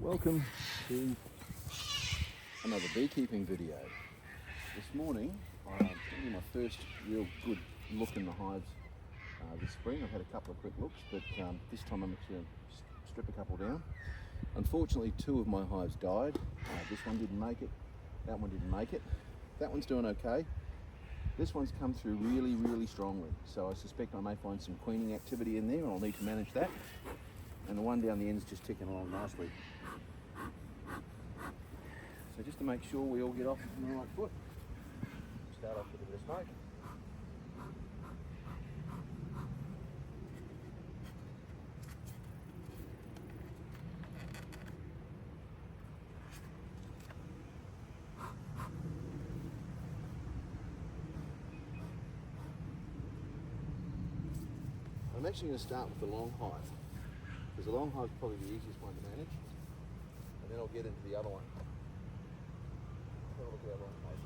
Welcome to another beekeeping video. This morning I'm doing my first real good look in the hives this spring. I've had a couple of quick looks, but this time I'm actually going to strip a couple down. Unfortunately, two of my hives died. This one didn't make it, that one didn't make it. That one's doing okay. This one's come through really strongly, so I suspect I may find some queening activity in there. I'll need to manage that. And the one down the end is just ticking along nicely. So just to make sure we all get off on the right foot, start off with a bit of smoke. I'm actually going to start with the long hive, because the long hive is probably the easiest one to manage, and then I'll get into the other one. Have a look at our long hive.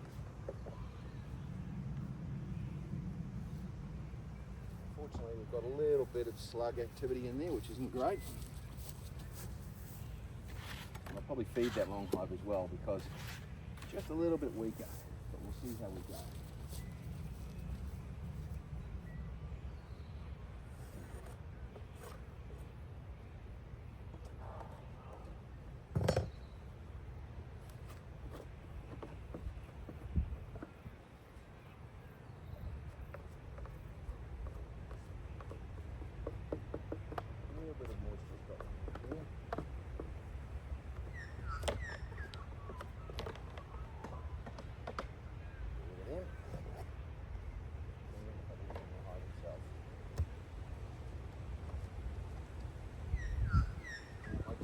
Unfortunately, we've got a little bit of slug activity in there, which isn't great. And I'll probably feed that long hive as well, because it's just a little bit weaker, but we'll see how we go.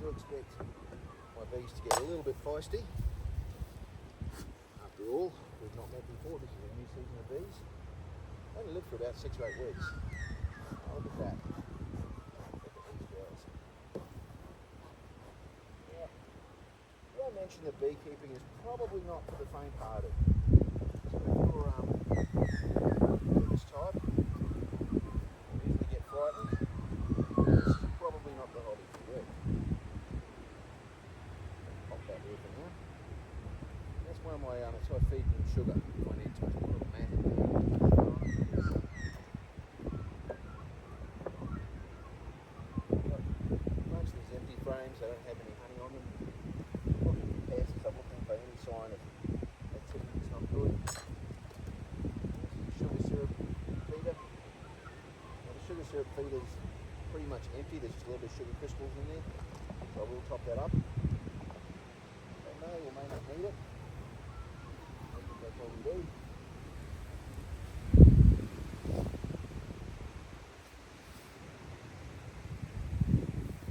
Expect my bees to get a little bit feisty. After all, we've not met before. This is a new season of bees. They only live for about 6 or 8 weeks. Oh, look at that. Look at these girls. Now, did I mention that beekeeping is probably not for the faint-hearted? So if you're this type, you usually get frightened. This is probably not the hobby for you. That's one of my, so I feed them sugar if I need to. Put a little mat. Most of these empty frames, they don't have any honey on them. Looking for pests, I'm looking for any sign of activity that's not good. This is a sugar syrup feeder. Now the sugar syrup feeder is pretty much empty, there's just a little bit of sugar crystals in there. So I will top that up. Or may not need it. I think that's all we do.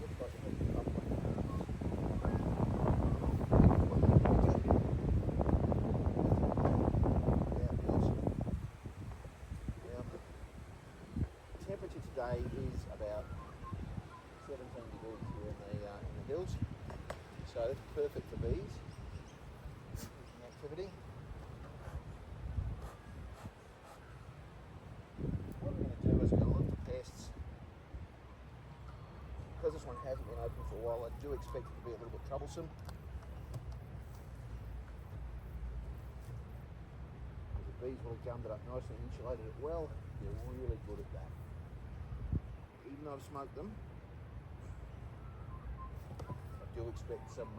Looks like it has a couple of Now, the temperature today is about 17 degrees here in the hills, so that's perfect for bees. Activity. What I'm going to do is I'm going to look for pests. Because this one hasn't been open for a while, I do expect it to be a little bit troublesome. The bees will have gummed it up nicely and insulated it well. They're really good at that. Even though I've smoked them, I do expect some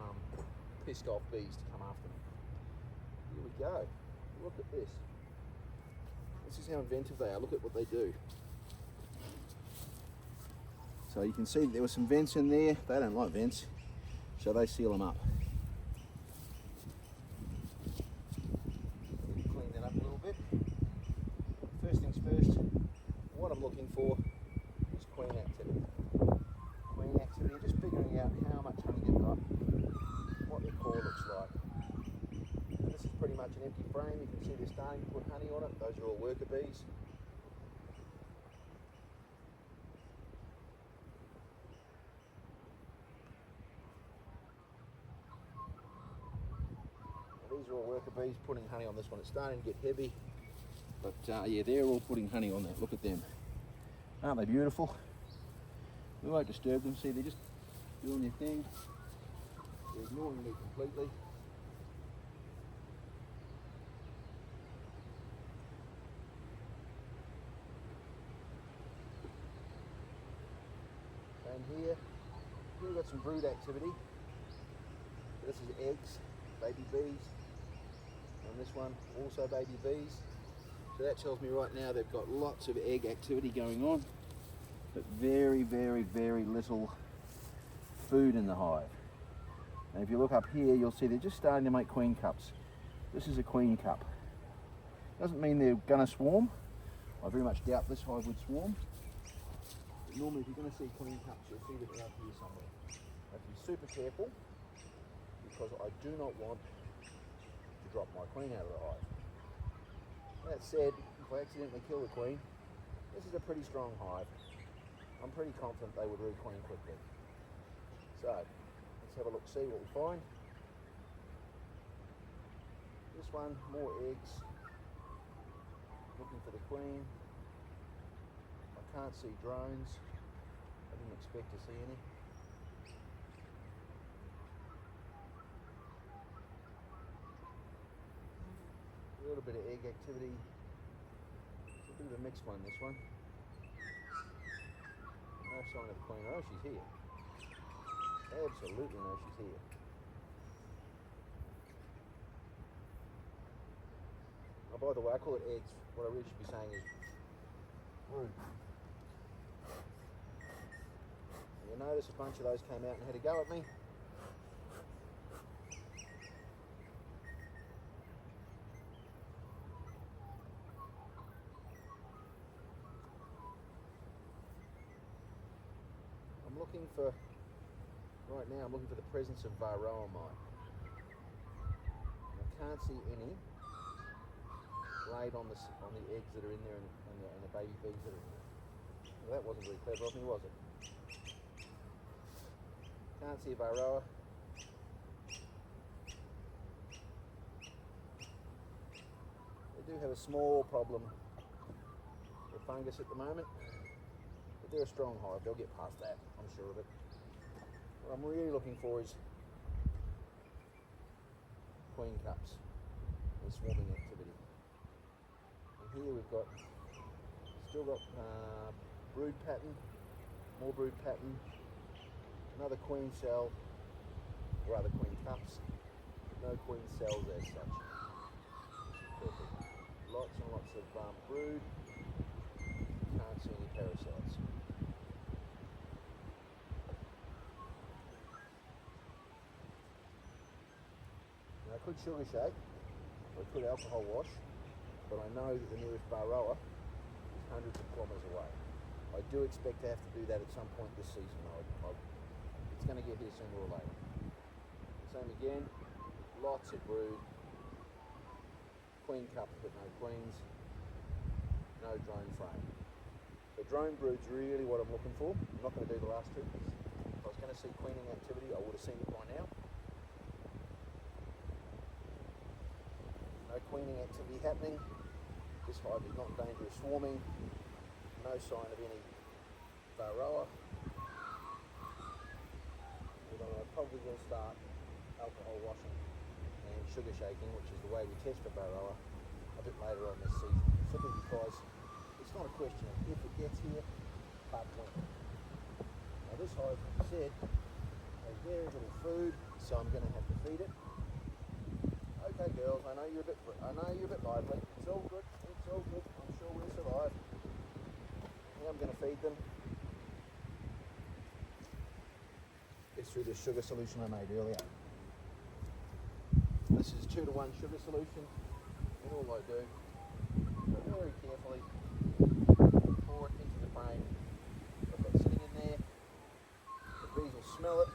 pissed off bees to come after me. Here we go. Look at this. This is how inventive they are. Look at what they do. So you can see there were some vents in there. They don't like vents, so they seal them up. Clean that up a little bit. First things first, what I'm looking for is queen activity. Queen activity, just figuring out how much honey they've got, what their core looks like. This is pretty much an empty frame. You can see they're starting to put honey on it. Those are all worker bees. Now these are all worker bees putting honey on this one. It's starting to get heavy, but yeah, they're all putting honey on that. Look at them. Aren't they beautiful? We won't disturb them. See, they're just doing their thing. They're ignoring me completely. And here we've got some brood activity. This is eggs, baby bees. And this one also baby bees. So that tells me right now they've got lots of egg activity going on, but very, very, very little food in the hive. And if you look up here, you'll see they're just starting to make queen cups. This is a queen cup. Doesn't mean they're going to swarm. I very much doubt this hive would swarm. But normally if you're going to see queen cups, you'll see that they're up here somewhere. I have to be super careful because I do not want to drop my queen out of the hive. That said, if I accidentally kill the queen, this is a pretty strong hive. I'm pretty confident they would requeen quickly. So, let's have a look, see what we find. This one, more eggs. Looking for the queen. I can't see drones. I didn't expect to see any. A little bit of egg activity. It's a bit of a mixed one, this one. No sign of the queen. Oh, she's here. Absolutely no, she's here. Oh, by the way, I call it eggs. What I really should be saying is brood. You notice a bunch of those came out and had a go at me. Looking for, right now I'm looking for the presence of varroa mite. I can't see any laid on the eggs that are in there and the baby bees that are in there. Well, that wasn't very clever of me, was it? Can't see a varroa. They do have a small problem with fungus at the moment. But they're a strong hive, they'll get past that, I'm sure of it. What I'm really looking for is queen cups and swarming activity. And here we've still got brood pattern, more brood pattern, another queen cell, or other queen cups, no queen cells as such. Perfect. Lots and lots of brood, can't see any parasites. I could sugar shake, or I could alcohol wash, but I know that the nearest varroa is hundreds of kilometres away. I do expect to have to do that at some point this season. It's going to get here sooner or later. Same again, lots of brood, queen cups but no queens, no drone frame. The drone brood's really what I'm looking for. I'm not going to do the last two. If I was going to see queening activity, I would have seen it by now. No queening activity happening. This hive is not in danger of swarming. No sign of any varroa. Although I probably will start alcohol washing and sugar shaking, which is the way we test for varroa, a bit later on this season. Simply because it's not a question of if it gets here, but when. Now this hive, like I said, has very little food, so I'm going to have to feed it. Okay, girls, I know you're a bit lively. It's all good. It's all good. I'm sure we'll survive. Now I'm going to feed them. It's through the sugar solution I made earlier. This is 2-to-1 sugar solution, and all I do, but very carefully, pour it into the frame. I've got it sitting in there. The bees will smell it.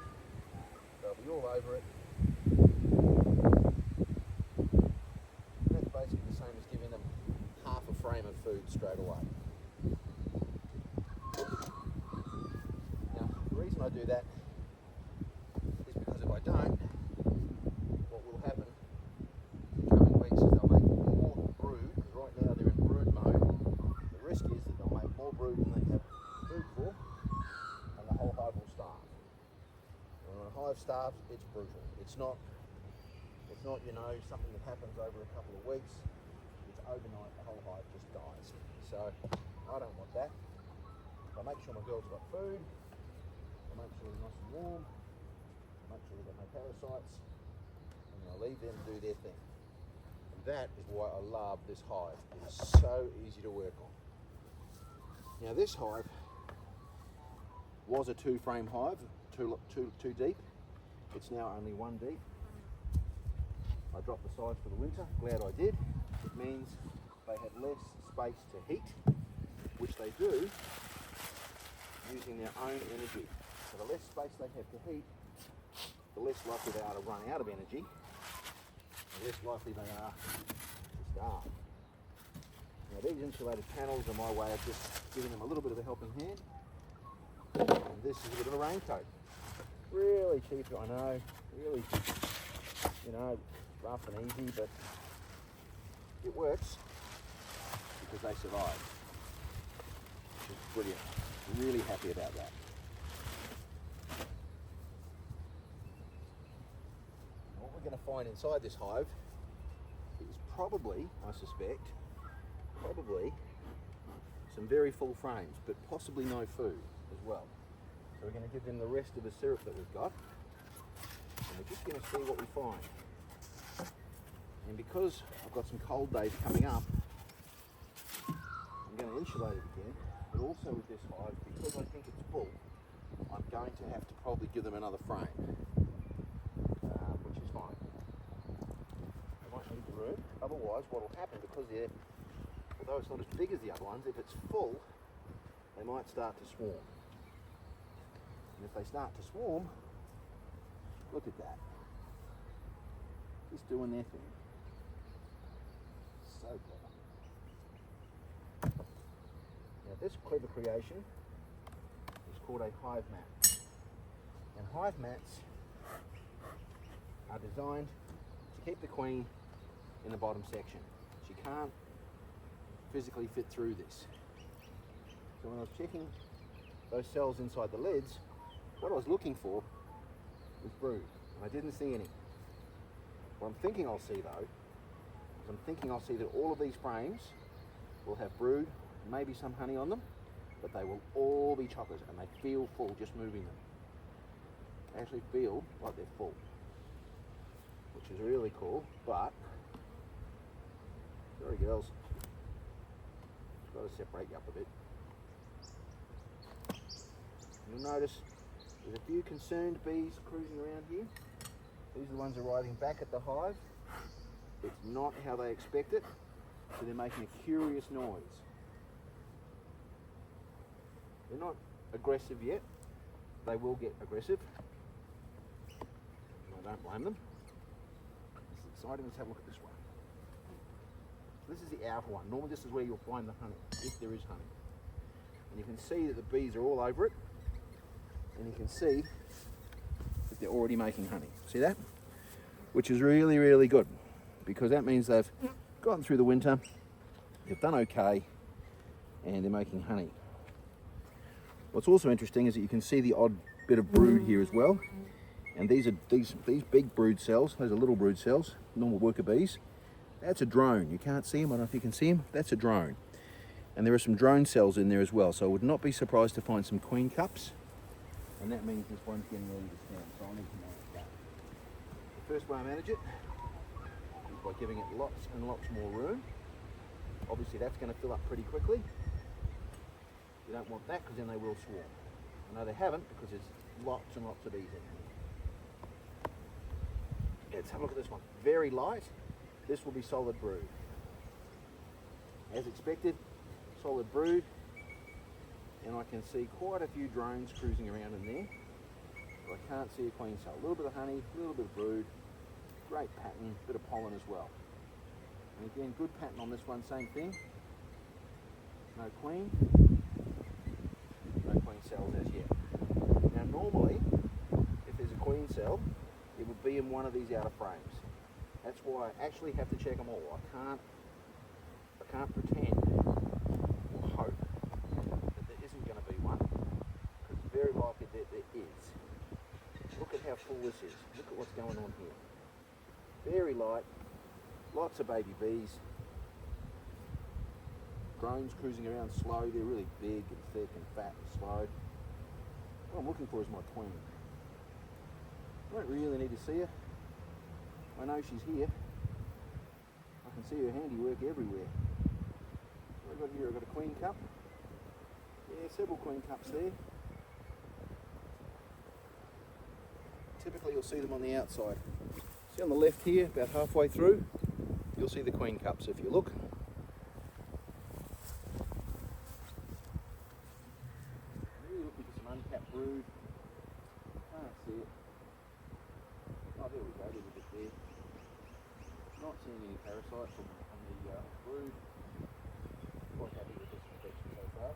They'll be all over it. Basically the same as giving them half a frame of food straight away. Now, the reason I do that is because if I don't, what will happen in the coming weeks is they'll make more brood, because right now they're in brood mode. The risk is that they'll make more brood than they have food for, and the whole hive will starve. And when a hive hive starves, it's brutal. It's not, you know, something that happens over a couple of weeks. It's overnight, the whole hive just dies. So I don't want that. I make sure my girls have got food. I make sure they're nice and warm. I make sure they've got no parasites. And then I leave them do their thing. And that is why I love this hive. It is so easy to work on. Now this hive was a 2-frame hive, two deep. It's now only 1 deep. I dropped the size for the winter, glad I did. It means they have less space to heat, which they do using their own energy. So the less space they have to heat, the less likely they are to run out of energy, the less likely they are to starve. Now these insulated panels are my way of just giving them a little bit of a helping hand. And this is a bit of a raincoat. Really cheap, I know, really, you know, rough and easy, but it works because they survive, which is brilliant. Really happy about that. What we're going to find inside this hive is probably, I suspect, some very full frames, but possibly no food as well. So we're going to give them the rest of the syrup that we've got, and we're just going to see what we find. And because I've got some cold days coming up, I'm going to insulate it again, but also with this hive, because I think it's full, I'm going to have to probably give them another frame, which is fine. They might need the room. Otherwise, what will happen, because they're, although it's not as big as the other ones, if it's full, they might start to swarm. And if they start to swarm, look at that. Just doing their thing. So clever. Now this clever creation is called a hive mat. And hive mats are designed to keep the queen in the bottom section. She can't physically fit through this. So when I was checking those cells inside the lids, what I was looking for was brood, and I didn't see any. What I'm thinking I'll see though, is I'm thinking I'll see that all of these frames will have brood, maybe some honey on them, but they will all be chockers, and they feel full just moving them. They actually feel like they're full, which is really cool, but, sorry girls, just got to separate you up a bit. You'll notice there's a few concerned bees cruising around here. These are the ones arriving back at the hive. It's not how they expect it, so they're making a curious noise. They're not aggressive yet. They will get aggressive. I don't blame them. This is exciting. Let's have a look at this one. This is the outer one. Normally this is where you'll find the honey, if there is honey. And you can see that the bees are all over it. And you can see that they're already making honey. See that? Which is really, really good, because that means they've gotten through the winter, they've done okay, and they're making honey. What's also interesting is that you can see the odd bit of brood here as well. And these are these big brood cells. Those are little brood cells, normal worker bees. That's a drone. You can't see them. I don't know if you can see them. That's a drone. And there are some drone cells in there as well. So I would not be surprised to find some queen cups. And that means this one's getting ready to stand, so I need to manage that. The first way I manage it is by giving it lots and lots more room. Obviously that's going to fill up pretty quickly. You don't want that, because then they will swarm. I know they haven't, because there's lots and lots of bees in here. Let's have a look at this one. Very light. This will be solid brood. As expected, solid brood. And I can see quite a few drones cruising around in there, but I can't see a queen cell. A little bit of honey, a little bit of brood, great pattern, bit of pollen as well. And again, good pattern on this one, same thing. No queen cells as yet. Now normally, if there's a queen cell, it would be in one of these outer frames. That's why I actually have to check them all. I can't pretend or hope that there isn't going to be one, because it's very likely that there is. Look at how full this is. Look at what's going on here. Very light, lots of baby bees. Drones cruising around slow. They're really big and thick and fat and slow. What I'm looking for is my queen. I don't really need to see her. I know she's here. I can see her handiwork everywhere. What have I got here? I've got a queen cup. Yeah, several queen cups there. Typically you'll see them on the outside. See on the left here, about halfway through, you'll see the queen cups if you look. Really looking for some uncapped brood. Can't see it. Oh, there we go, a little bit there. Not seeing any parasites on the brood. Quite happy with this inspection so far.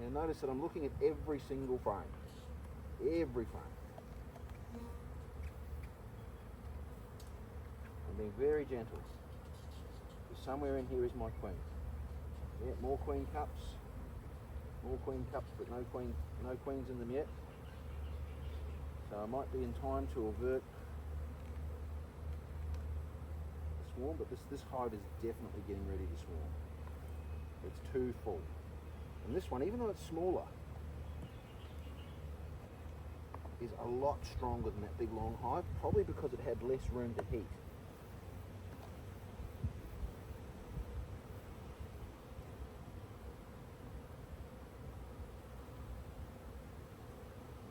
Now notice that I'm looking at every single frame. Every frame. I'm being very gentle. Because somewhere in here is my queen. Yeah, more queen cups. More queen cups, but no queens in them yet. So I might be in time to avert the swarm, but this hive is definitely getting ready to swarm. It's too full. And this one, even though it's smaller, is a lot stronger than that big long hive, probably because it had less room to heat.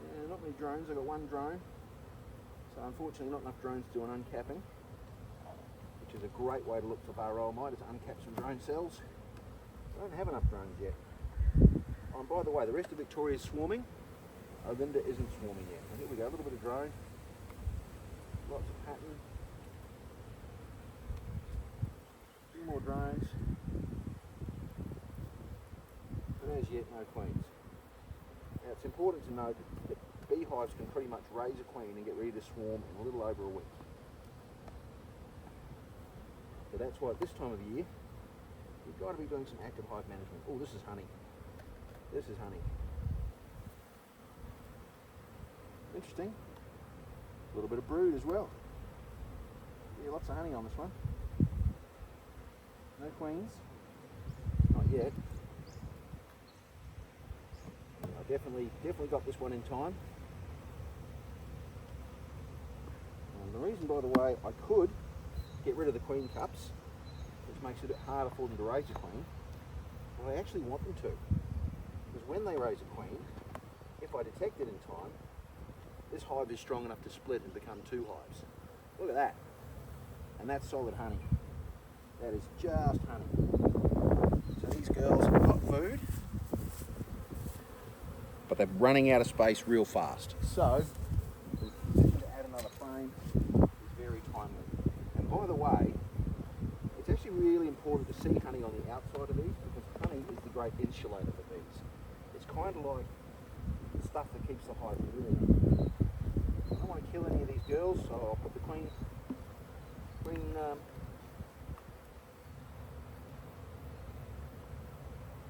Yeah, not many drones. I've got one drone, so unfortunately not enough drones to do an uncapping, which is a great way to look for varroa mite, is to uncap some drone cells. I don't have enough drones yet. And by the way, the rest of Victoria is swarming. Olinda isn't swarming yet. And here we go, a little bit of drone. Lots of pattern. A few more drones. But as yet, no queens. Now it's important to note that beehives can pretty much raise a queen and get ready to swarm in a little over a week. So that's why at this time of year, you've got to be doing some active hive management. Oh, this is honey. This is honey. Interesting. A little bit of brood as well. Yeah, lots of honey on this one. No queens. Not yet. I definitely got this one in time. And the reason, by the way, I could get rid of the queen cups, which makes it a bit harder for them to raise a queen, but I actually want them to. Because when they raise a queen, if I detect it in time, this hive is strong enough to split and become two hives. Look at that. And that's solid honey. That is just honey. So these girls have got food, but they're running out of space real fast. So, the decision to add another frame is very timely. And by the way, it's actually really important to see honey on the outside of these, because honey is the great insulator for bees. It's kind of like the stuff that keeps the hive moving. I don't want to kill any of these girls, so I'll put the queen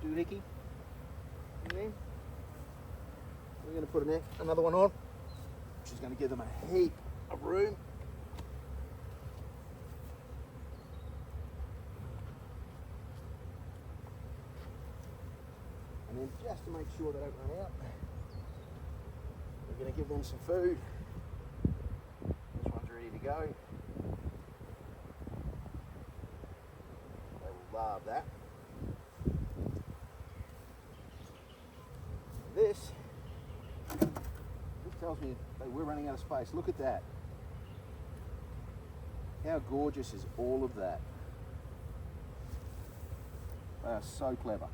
doohickey in there. We're going to put another one on, which is going to give them a heap of room. And then just to make sure they don't run out, we're going to give them some food. This one's ready to go. They will love that. This tells me that we're running out of space. Look at that. How gorgeous is all of that? They are so clever.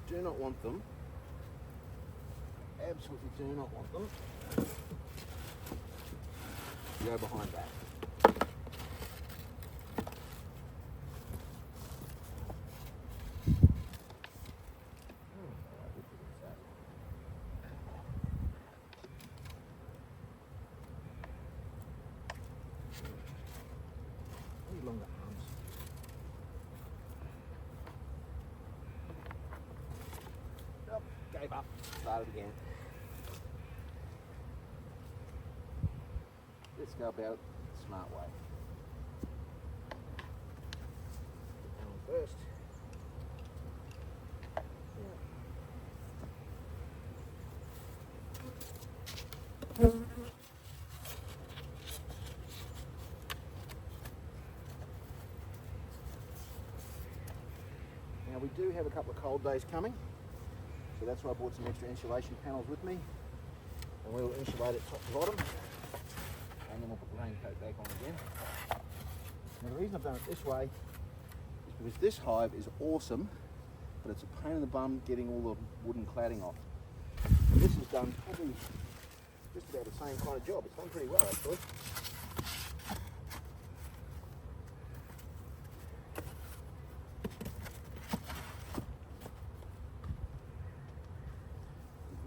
do not want them. Absolutely do not want them. Go behind that. Longer arms. Nope, gave up. Started again. Let's go about it the smart way. Put that on first. Now we do have a couple of cold days coming, so that's why I brought some extra insulation panels with me, and we'll insulate it top to bottom, and then we'll put the raincoat back on again. Now the reason I've done it this way is because this hive is awesome, but it's a pain in the bum getting all the wooden cladding off. And this has done probably just about the same kind of job. It's done pretty well actually.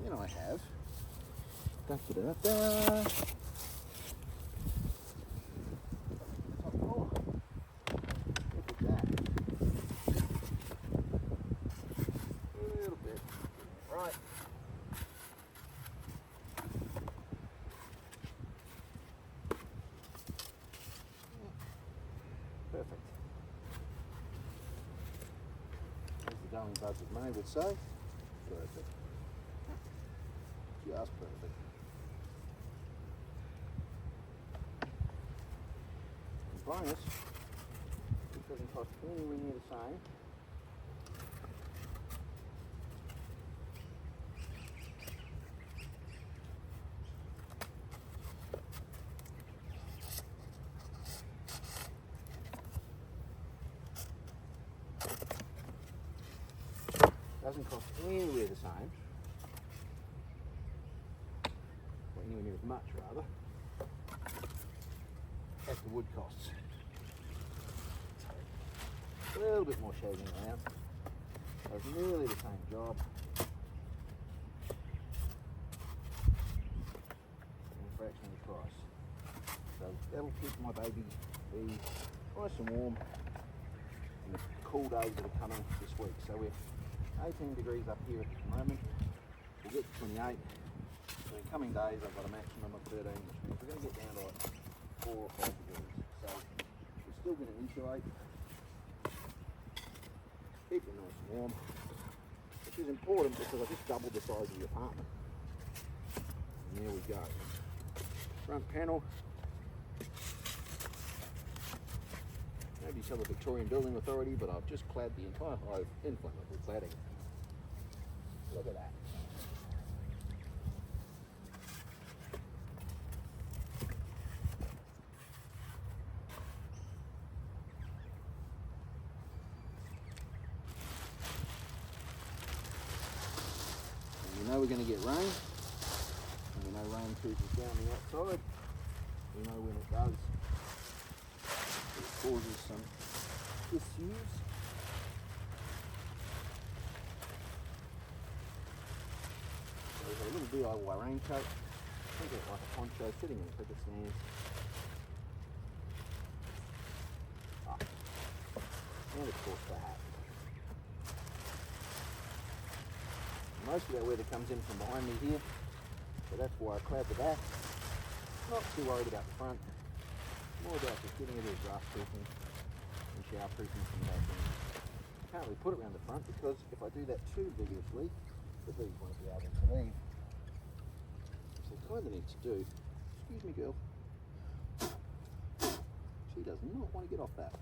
Then I have top floor. Look at that. A little bit. Right. Perfect. As the darling buds of May would say, perfect. Just perfect. And bonus, it doesn't cost anywhere near the same. Doesn't cost anywhere the same. Anywhere near as much rather as the wood costs. A little bit more shading around. Does nearly the same job. And a fraction of the price. So that'll keep my baby bees nice and warm in the cool days that are coming this week. So we're 18 degrees up here at the moment. We'll get to 28. So in coming days I've got a maximum of 13, which means we're going to get down to like 4 or 5 degrees. So we're still going to insulate, keep it nice and warm, which is important because I just doubled the size of the apartment. And there we go. Front panel. Maybe tell the Victorian Building Authority, but I've just clad the entire hive in flammable cladding. Look at that. We know we're going to get rain, and we know rain creeps down the outside. We know when it does, it causes some issues. So we've got a little DIY raincoat. Think of it like a poncho sitting in a cricket stand. And of course the hat. Most of that weather comes in from behind me here, so that's why I clad the back. Not too worried about the front, more about just getting a bit of grass proofing and shower proofing from the back end. I can't really put it around the front because if I do that too vigorously, the bees won't be able to leave. So I kind of need to do, excuse me girl, she does not want to get off that.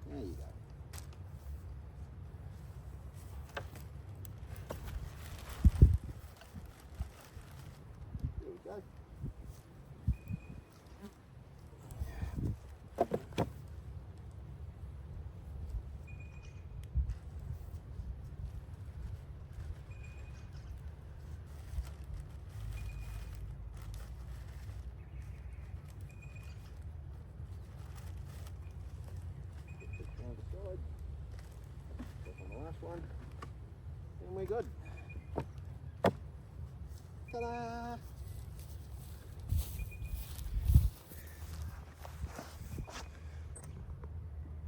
There you go. Go. me good. Ta-da!